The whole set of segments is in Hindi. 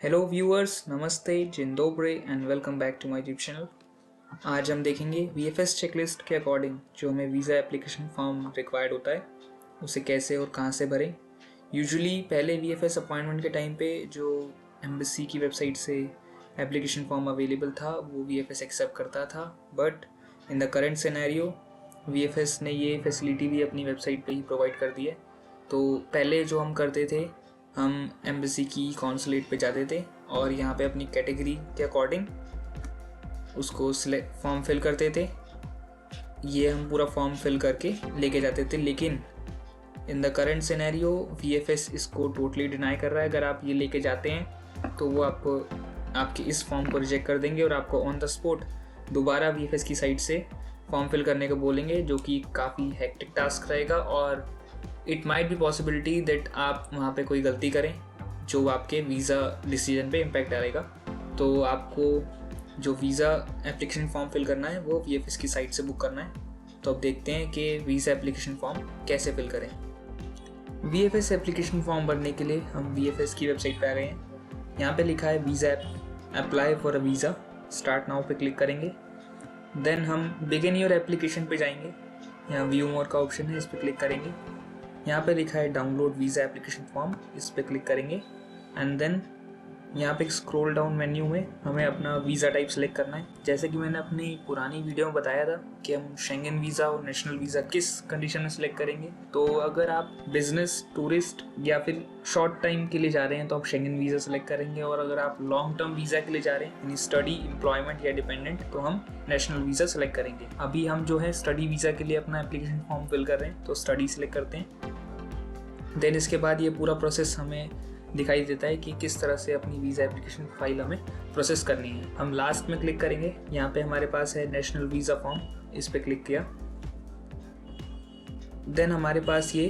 हेलो व्यूअर्स, नमस्ते, जिंदोब्रे and welcome back to my YouTube channel. आज हम देखेंगे वीएफएस चेकलिस्ट के अकॉर्डिंग जो हमें वीज़ा एप्लीकेशन फॉर्म रिक्वायर्ड होता है उसे कैसे और कहाँ से भरें। यूजुअली पहले वीएफएस अपॉइंटमेंट के टाइम पे जो एम्बेसी की वेबसाइट से एप्लीकेशन फॉर्म अवेलेबल था वो वीएफएस एक्सेप्ट करता था, but in the current scenario VFS ने ये फैसिलिटी भी अपनी वेबसाइट पे ही प्रोवाइड कर दी है। तो पहले जो हम करते थे, हम एम्बेसी की कॉन्सुलेट पे जाते थे और यहाँ पे अपनी कैटेगरी के अकॉर्डिंग उसको फॉर्म फिल करते थे। ये हम पूरा फॉर्म फिल करके लेके जाते थे, लेकिन in the current scenario VFS इसको टोटली डिनाई कर रहा है। अगर आप ये लेके जाते हैं तो वो आपके इस फॉर्म को रिजेक्ट कर देंगे और आपको ऑन द स्पॉट दोबारा वीएफएस की साइट से फॉर्म फिल करने को बोलेंगे, जो कि काफ़ी हेक्टिक टास्क रहेगा और it might be possibility that आप वहाँ पे कोई गलती करें जो आपके वीज़ा डिसीजन पे इम्पैक्ट डालेगा। तो आपको जो वीज़ा एप्लीकेशन फॉर्म फिल करना है वो वीएफएस की साइट से बुक करना है। तो अब देखते हैं कि वीज़ा एप्लीकेशन फॉर्म कैसे फिल करें। वीएफएस एप्लीकेशन फॉर्म भरने के लिए हम वीएफएस की वेबसाइट पे आ गए हैं। यहाँ पे लिखा है visa apply for a visa, start now पे क्लिक करेंगे। देन हम बिगिन योर एप्लीकेशन पे जाएंगे। यहाँ व्यू मोर का ऑप्शन है, इस पर क्लिक करेंगे। यहाँ पे लिखा है डाउनलोड वीज़ा एप्लीकेशन फॉर्म, इस पर क्लिक करेंगे एंड देन यहाँ पे स्क्रॉल डाउन मेन्यू में हमें अपना वीज़ा टाइप सेलेक्ट करना है। जैसे कि मैंने अपनी पुरानी वीडियो में बताया था कि हम शेंगन वीज़ा और नेशनल वीज़ा किस कंडीशन में सिलेक्ट करेंगे। तो अगर आप बिजनेस, टूरिस्ट या फिर शॉर्ट टाइम के लिए जा रहे हैं तो आप शेंगन वीज़ा सेलेक्ट करेंगे, और अगर आप लॉन्ग टर्म वीज़ा के लिए जा रहे हैं यानी स्टडी, एम्प्लॉयमेंट या डिपेंडेंट, तो हम नेशनल वीज़ा सेलेक्ट करेंगे। अभी हम जो है स्टडी वीज़ा के लिए अपना एप्लीकेशन फॉर्म फिल कर रहे हैं, तो स्टडी सेलेक्ट करते हैं। देन इसके बाद ये पूरा प्रोसेस हमें दिखाई देता है कि किस तरह से अपनी वीज़ा एप्लीकेशन फाइल हमें प्रोसेस करनी है। हम लास्ट में क्लिक करेंगे, यहाँ पे हमारे पास है नेशनल वीज़ा फॉर्म, इस पे क्लिक किया। देन हमारे पास ये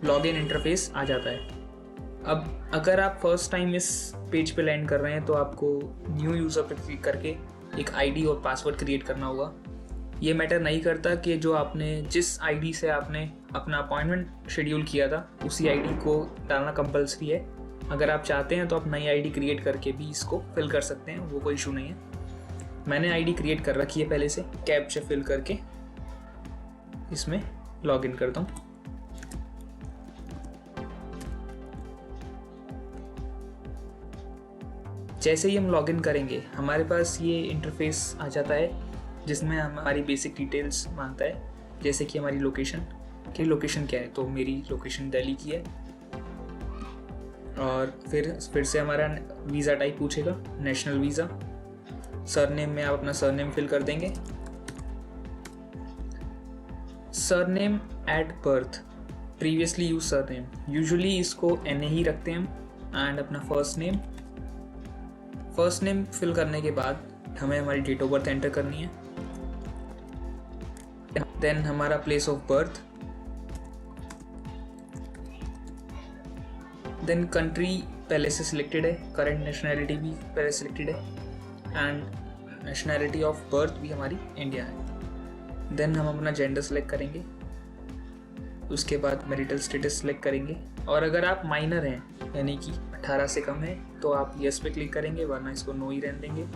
लॉगिन इंटरफेस आ जाता है। अब अगर आप फर्स्ट टाइम इस पेज पे लैंड कर रहे हैं तो आपको न्यू यूज़र पे क्लिक करके एक आईडी और पासवर्ड क्रिएट करना होगा। ये मैटर नहीं करता कि जो आपने जिस आईडी से आपने अपना अपॉइंटमेंट शेड्यूल किया था उसी आईडी को डालना कंपलसरी है। अगर आप चाहते हैं तो आप नई आईडी क्रिएट करके भी इसको फिल कर सकते हैं, वो कोई इशू नहीं है। मैंने आईडी क्रिएट कर रखी है पहले से, कैप्चा फिल करके इसमें लॉगिन करता हूँ। जैसे ही हम लॉगिन करेंगे हमारे पास ये इंटरफेस आ जाता है जिसमें हमारी बेसिक डिटेल्स मांगता है, जैसे कि हमारी लोकेशन क्या है। तो मेरी लोकेशन दिल्ली की है, और फिर से हमारा वीज़ा टाइप पूछेगा, नेशनल वीज़ा। सरनेम में आप अपना सरनेम फिल कर देंगे। Surname at birth, previously use surname, usually इसको एनए ही रखते हैं हम। एंड अपना फर्स्ट नेम फिल करने के बाद हमें हमारी डेट ऑफ बर्थ एंटर करनी है। देन हमारा place of birth, then country पहले से सिलेक्टेड है, करंट नेशनैलिटी भी पहले सिलेक्टेड है, एंड नेशनैलिटी ऑफ बर्थ भी हमारी इंडिया है। देन हम अपना जेंडर सेलेक्ट करेंगे, उसके बाद मैरिटल स्टेटस सेलेक्ट करेंगे, और अगर आप माइनर हैं यानी कि 18 से कम है तो आप यस पे क्लिक करेंगे, वरना इसको नो ही रहने देंगे।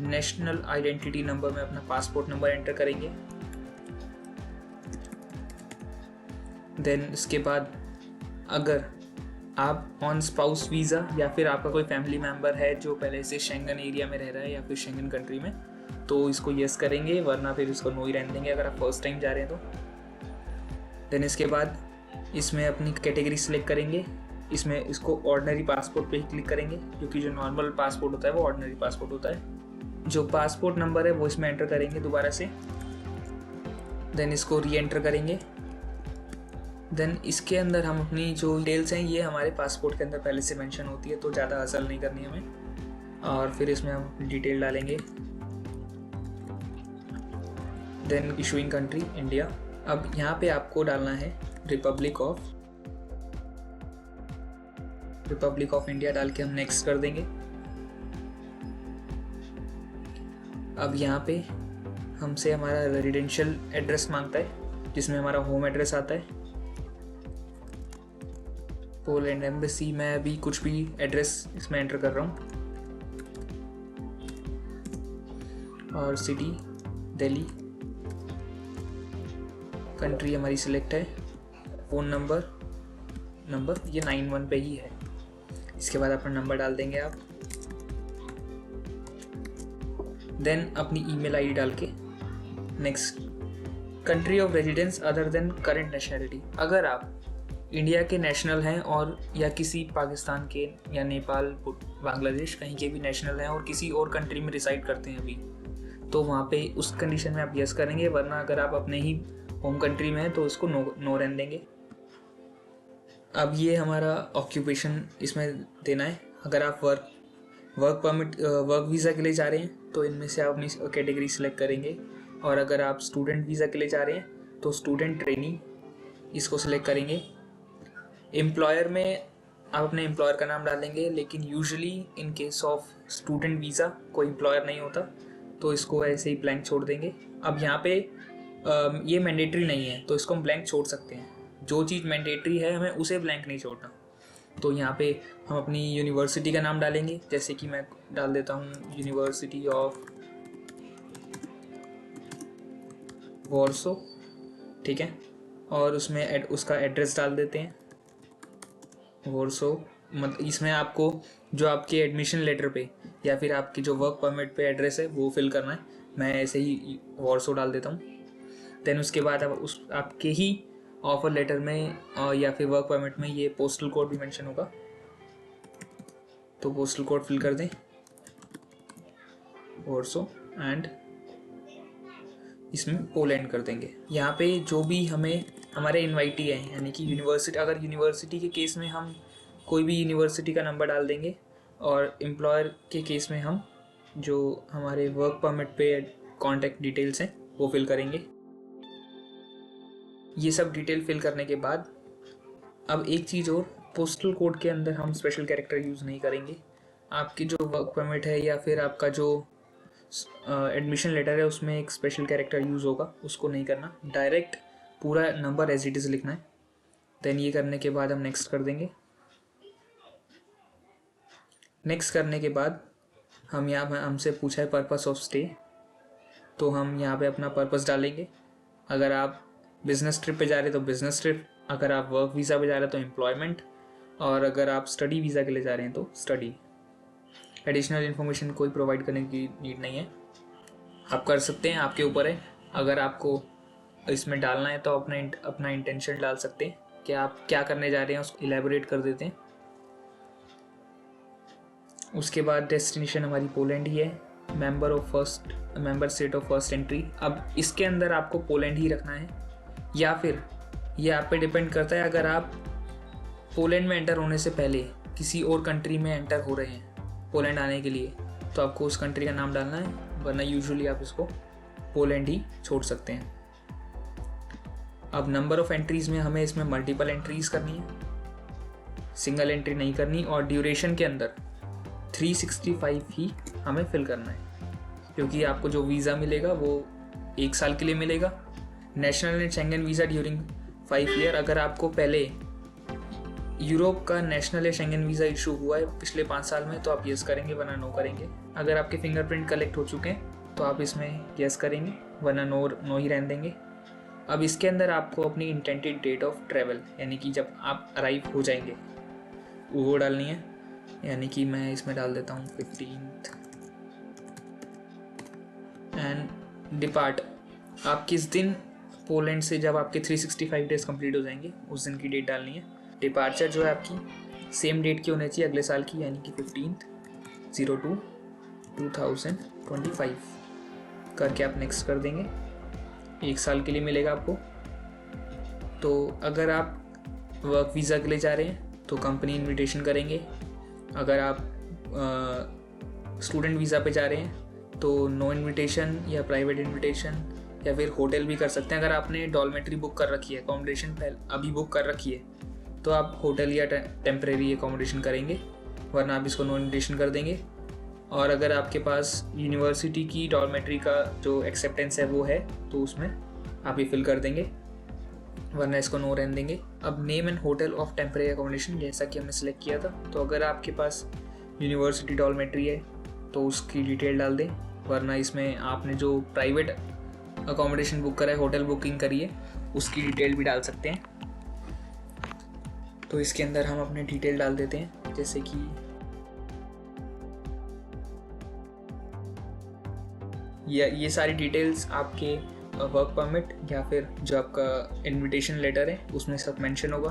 नेशनल आइडेंटिटी नंबर में अपना पासपोर्ट नंबर एंटर करेंगे। देन इसके बाद अगर आप ऑन स्पाउस वीज़ा या फिर आपका कोई फैमिली मेम्बर है जो पहले से शेंगन एरिया में रह रहा है या फिर शेंगन कंट्री में, तो इसको यस करेंगे, वरना फिर इसको नो ही रहने देंगे अगर आप फर्स्ट टाइम जा रहे हैं तो। देन इसके बाद इसमें अपनी कैटेगरी सेलेक्ट करेंगे। इसमें इसको ऑर्डिनरी पासपोर्ट पे ही क्लिक करेंगे, क्योंकि जो नॉर्मल पासपोर्ट होता है वो ऑर्डिनरी पासपोर्ट होता है। जो पासपोर्ट नंबर है वो इसमें एंटर करेंगे दोबारा से। देन इसको री एंटर करेंगे। देन इसके अंदर हम अपनी जो डिटेल्स हैं ये हमारे पासपोर्ट के अंदर पहले से मेंशन होती है, तो ज़्यादा हसल नहीं करनी हमें। और फिर इसमें हम अपनी डिटेल डालेंगे। Then issuing country India. अब यहाँ पे आपको डालना है रिपब्लिक ऑफ इंडिया डाल के हम नेक्स्ट कर देंगे। अब यहाँ पे हमसे हमारा रेजिडेंशियल एड्रेस मांगता है, जिसमें हमारा होम एड्रेस आता है। पोलैंड एम्बेसी, मैं अभी कुछ भी एड्रेस इसमें एंटर कर रहा हूँ। और सिटी दिल्ली, कंट्री हमारी सिलेक्ट है, फ़ोन नंबर ये 91 पे ही है। इसके बाद अपना नंबर डाल देंगे आप, देन अपनी ईमेल आईडी डाल के next. Country of residence other than current nationality, अगर आप इंडिया के नेशनल हैं और या किसी पाकिस्तान के या नेपाल बांग्लादेश कहीं के भी नेशनल हैं और किसी और कंट्री में रिसाइड करते हैं अभी, तो वहाँ पे उस कंडीशन में आप यस करेंगे, वरना अगर आप अपने ही होम कंट्री में हैं तो उसको नो रहने देंगे। अब ये हमारा ऑक्यूपेशन इसमें देना है। अगर आप वर्क परमिट वर्क वीज़ा के लिए जा रहे हैं तो इनमें से आप अपनी कैटेगरी सेलेक्ट करेंगे, और अगर आप स्टूडेंट वीज़ा के लिए जा रहे हैं तो स्टूडेंट ट्रेनी इसको सिलेक्ट करेंगे। एम्प्लॉयर में आप अपने एम्प्लॉयर का नाम डालेंगे, लेकिन usually in case of student visa कोई एम्प्लॉयर नहीं होता तो इसको ऐसे ही ब्लैंक छोड़ देंगे। अब यहाँ पे ये मैंडेटरी नहीं है तो इसको हम ब्लैंक छोड़ सकते हैं। जो चीज़ मैंडेटरी है हमें उसे ब्लैंक नहीं छोड़ना। तो यहाँ पे हम अपनी यूनिवर्सिटी का नाम डालेंगे, जैसे कि मैं डाल देता हूँ यूनिवर्सिटी ऑफ वॉर्सो, ठीक है, और उसमें उसका एड्रेस डाल देते हैं वॉर्सो। मतलब इसमें आपको जो आपके एडमिशन लेटर पे या फिर आपकी जो वर्क परमिट पे एड्रेस है वो फिल करना है। मैं ऐसे ही वॉर्सो डाल देता हूँ। देन उसके बाद आप आपके ही ऑफर लेटर में या फिर वर्क परमिट में ये पोस्टल कोड भी मेंशन होगा, तो पोस्टल कोड फिल कर दें वॉर्सो एंड इसमें पोलैंड कर देंगे। यहाँ पे जो भी हमें हमारे इनवाइटी हैं, यानी कि यूनिवर्सिटी, अगर यूनिवर्सिटी के केस में हम कोई भी यूनिवर्सिटी का नंबर डाल देंगे, और एम्प्लॉयर के केस में हम जो हमारे वर्क परमिट पे कॉन्टैक्ट डिटेल्स हैं वो फिल करेंगे। ये सब डिटेल फिल करने के बाद अब एक चीज़ और, पोस्टल कोड के अंदर हम स्पेशल कैरेक्टर यूज़ नहीं करेंगे। आपकी जो वर्क परमिट है या फिर आपका जो एडमिशन लेटर है उसमें एक स्पेशल कैरेक्टर यूज़ होगा, उसको नहीं करना, डायरेक्ट पूरा नंबर एज इट इज़ लिखना है। देन ये करने के बाद हम नेक्स्ट कर देंगे। नेक्स्ट करने के बाद हम यहाँ पर हमसे पूछा है पर्पस ऑफ स्टे, तो हम यहाँ पे अपना पर्पस डालेंगे। अगर आप बिज़नेस ट्रिप पे जा रहे हैं तो बिज़नेस ट्रिप, अगर आप वर्क वीज़ा पे जा रहे हैं तो एम्प्लॉयमेंट, और अगर आप स्टडी वीज़ा के लिए जा रहे हैं तो स्टडी। एडिशनल इन्फॉर्मेशन कोई प्रोवाइड करने की नीड नहीं है, आप कर सकते हैं, आपके ऊपर है। अगर आपको इसमें डालना है तो अपना इंटेंशन डाल सकते हैं कि आप क्या करने जा रहे हैं, उसको इलेबोरेट कर देते हैं। उसके बाद डेस्टिनेशन हमारी पोलैंड ही है, member state of first entry. अब इसके अंदर आपको पोलैंड ही रखना है, या फिर ये आप पे डिपेंड करता है। अगर आप पोलैंड में एंटर होने से पहले किसी और कंट्री में एंटर हो रहे हैं पोलैंड आने के लिए, तो आपको उस कंट्री का नाम डालना है, वरना यूजुअली आप इसको पोलैंड ही छोड़ सकते हैं। अब नंबर ऑफ़ एंट्रीज़ में हमें इसमें मल्टीपल एंट्रीज़ करनी है, सिंगल एंट्री नहीं करनी, और ड्यूरेशन के अंदर 365 ही हमें फिल करना है, क्योंकि आपको जो वीज़ा मिलेगा वो 1 साल के लिए मिलेगा। National and Schengen visa during 5 year. अगर आपको पहले यूरोप का नेशनल या शेंगन वीज़ा इशू हुआ है पिछले 5 साल में तो आप यस करेंगे, वरना नो करेंगे। अगर आपके फिंगरप्रिंट कलेक्ट हो चुके हैं तो आप इसमें यस करेंगे, वरना नो ही रहने देंगे। अब इसके अंदर आपको अपनी इंटेंटेड डेट ऑफ ट्रैवल, यानी कि जब आप अराइव हो जाएंगे, वो डालनी है। यानी कि मैं इसमें डाल देता हूँ 15th एंड डिपार्ट। आप किस दिन पोलैंड से, जब आपके 365 डेज कंप्लीट हो जाएंगे, उस दिन की डेट डालनी है। डिपार्चर जो है आपकी सेम डेट की होनी चाहिए, अगले साल की, यानी कि 15/02/2025 करके आप नेक्स्ट कर देंगे। 1 साल के लिए मिलेगा आपको। तो अगर आप वर्क वीज़ा के लिए जा रहे हैं तो कंपनी इनविटेशन करेंगे। अगर आप स्टूडेंट वीज़ा पे जा रहे हैं तो नो इनविटेशन या प्राइवेट इनविटेशन, या फिर होटल भी कर सकते हैं। अगर आपने डॉर्मेट्री बुक कर रखी है, अकोमोडेशन अभी बुक कर रखी है, तो आप होटल या टेम्परेरी अकोमोडेशन करेंगे, वरना आप इसको नो इनविटेशन कर देंगे। और अगर आपके पास यूनिवर्सिटी की डॉर्मेट्री का जो एक्सेप्टेंस है वो है तो उसमें आप ये फिल कर देंगे, वरना इसको नो रहने देंगे। अब name and hotel of temporary accommodation, जैसा कि हमने सेलेक्ट किया था, तो अगर आपके पास यूनिवर्सिटी डॉर्मेट्री है तो उसकी डिटेल डाल दें। वरना इसमें आपने जो प्राइवेट अकोमोडेशन बुक करा है, होटल बुकिंग करी है, उसकी डिटेल भी डाल सकते हैं। तो इसके अंदर हम अपने डिटेल डाल देते हैं, जैसे कि ये सारी डिटेल्स आपके वर्क परमिट या फिर जो आपका इनविटेशन लेटर है उसमें सब मेंशन होगा।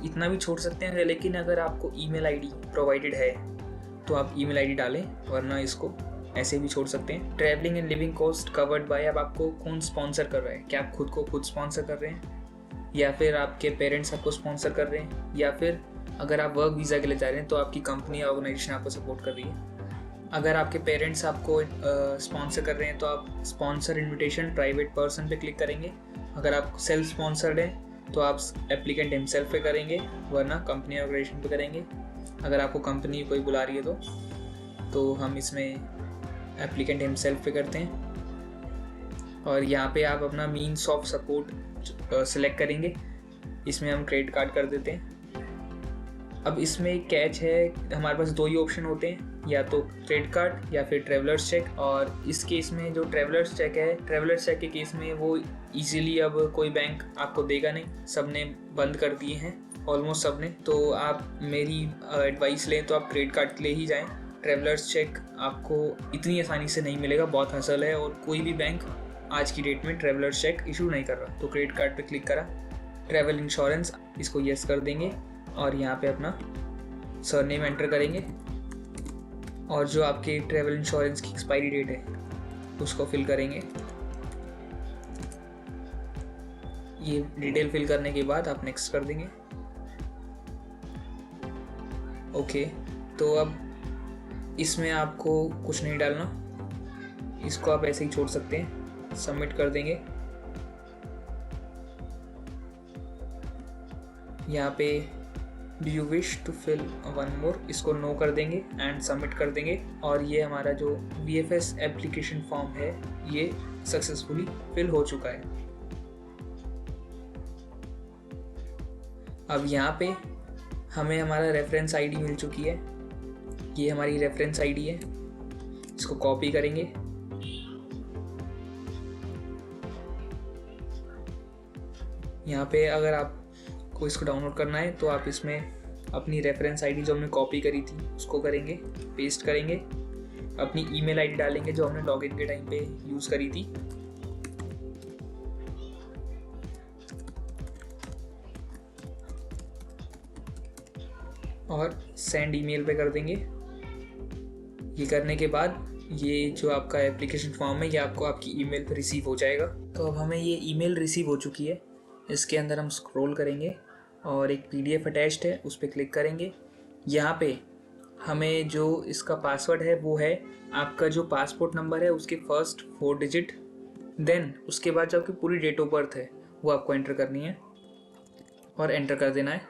इतना भी छोड़ सकते हैं, लेकिन अगर आपको ईमेल आईडी प्रोवाइडेड है तो आप ईमेल आईडी डालें, वरना इसको ऐसे भी छोड़ सकते हैं। Travelling and living cost covered by, अब आपको कौन स्पॉन्सर कर रहा है, क्या आप खुद स्पॉन्सर कर रहे हैं या फिर आपके पेरेंट्स आपको स्पॉन्सर कर रहे हैं, या फिर अगर आप वर्क वीज़ा के लिए जा रहे हैं तो आपकी कंपनी या ऑर्गेनाइजेशन आपको सपोर्ट कर रही है। अगर आपके पेरेंट्स आपको स्पॉन्सर कर रहे हैं तो आप स्पॉन्सर इन्विटेशन प्राइवेट पर्सन पे क्लिक करेंगे। अगर आप सेल्फ स्पॉन्सर्ड हैं तो आप एप्लीकेंट हिमसेल्फ पे करेंगे, वरना कंपनी ऑर्गेनाइजेशन पे करेंगे। अगर आपको कंपनी कोई बुला रही है तो हम इसमें एप्लीकेंट हिमसेल्फ पे करते हैं। और यहाँ पे आप अपना मीन्स ऑफ सपोर्ट सिलेक्ट करेंगे। इसमें हम क्रेडिट कार्ड कर देते हैं। अब इसमें एक कैच है, हमारे पास दो ही ऑप्शन होते हैं, या तो क्रेडिट कार्ड या फिर ट्रेवलर्स चेक। और इस केस में जो ट्रेवलर्स चेक है, ट्रेवलर्स चेक के केस में वो इजीली अब कोई बैंक आपको देगा नहीं, सब ने बंद कर दिए हैं, ऑलमोस्ट सब ने। तो आप मेरी एडवाइस लें तो आप क्रेडिट कार्ड के लिए ही जाएं। ट्रेवलर्स चेक आपको इतनी आसानी से नहीं मिलेगा, बहुत हसल है, और कोई भी बैंक आज की डेट में ट्रेवलर्स चेक इशू नहीं कर रहा। तो क्रेडिट कार्ड पे क्लिक करा। ट्रैवल इंश्योरेंस, इसको येस कर देंगे और यहाँ पे अपना सरनेम एंटर करेंगे और जो आपके ट्रैवल इंश्योरेंस की एक्सपायरी डेट है उसको फिल करेंगे। ये डिटेल फिल करने के बाद आप नेक्स्ट कर देंगे। ओके, तो अब इसमें आपको कुछ नहीं डालना, इसको आप ऐसे ही छोड़ सकते हैं। सबमिट कर देंगे। यहाँ पे do you wish to fill one more, इसको नो कर देंगे एंड सबमिट कर देंगे। और ये हमारा जो VFS एप्लीकेशन फॉर्म है ये सक्सेसफुली फिल हो चुका है। अब यहाँ पे हमें हमारा रेफरेंस आईडी मिल चुकी है। ये हमारी रेफरेंस आईडी है, इसको कॉपी करेंगे। यहाँ पे अगर आपको इसको डाउनलोड करना है तो आप इसमें अपनी रेफरेंस आईडी जो हमने कॉपी करी थी उसको करेंगे, पेस्ट करेंगे, अपनी ईमेल आईडी डालेंगे जो हमने लॉगिन के टाइम पे यूज़ करी थी, और सेंड ईमेल पे कर देंगे। ये करने के बाद ये जो आपका एप्लीकेशन फॉर्म है ये आपको आपकी ईमेल पर रिसीव हो जाएगा। तो अब हमें ये ईमेल रिसीव हो चुकी है। इसके अंदर हम स्क्रॉल करेंगे और एक PDF अटैच्ड है, उस पर क्लिक करेंगे। यहाँ पे हमें जो इसका पासवर्ड है वो है आपका जो पासपोर्ट नंबर है उसके फर्स्ट 4 डिजिट, देन उसके बाद जो आपकी पूरी डेट ऑफ बर्थ है वो आपको एंटर करनी है और एंटर कर देना है।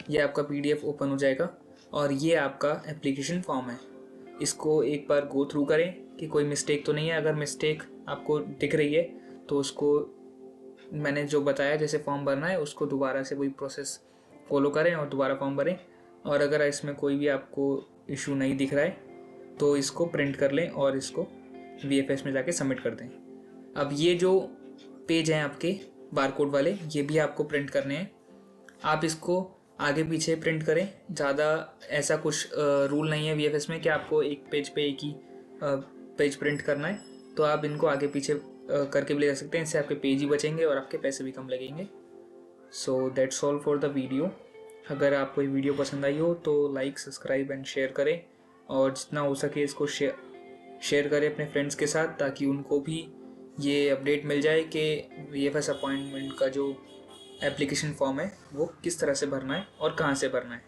ये आपका PDF ओपन हो जाएगा और ये आपका एप्लीकेशन फॉर्म है। इसको एक बार गो थ्रू करें कि कोई मिस्टेक तो नहीं है। अगर मिस्टेक आपको दिख रही है तो उसको मैंने जो बताया जैसे फॉर्म भरना है उसको दोबारा से वही प्रोसेस फॉलो करें और दोबारा फॉर्म भरें। और अगर इसमें कोई भी आपको इशू नहीं दिख रहा है तो इसको प्रिंट कर लें और इसको VFS में जाके सबमिट कर दें। अब ये जो पेज हैं आपके बारकोड वाले, ये भी आपको प्रिंट करने हैं। आप इसको आगे पीछे प्रिंट करें, ज़्यादा ऐसा कुछ रूल नहीं है VFS में कि आपको एक पेज पे एक ही पेज प्रिंट करना है। तो आप इनको आगे पीछे करके भी ले जा सकते हैं, इससे आपके पेज ही बचेंगे और आपके पैसे भी कम लगेंगे। So that's all for the video. अगर आपको ये वीडियो पसंद आई हो तो लाइक, सब्सक्राइब एंड शेयर करें, और जितना हो सके इसको शेयर करें अपने फ्रेंड्स के साथ, ताकि उनको भी ये अपडेट मिल जाए कि VFS अपॉइंटमेंट का जो एप्लीकेशन फॉर्म है वो किस तरह से भरना है और कहाँ से भरना है।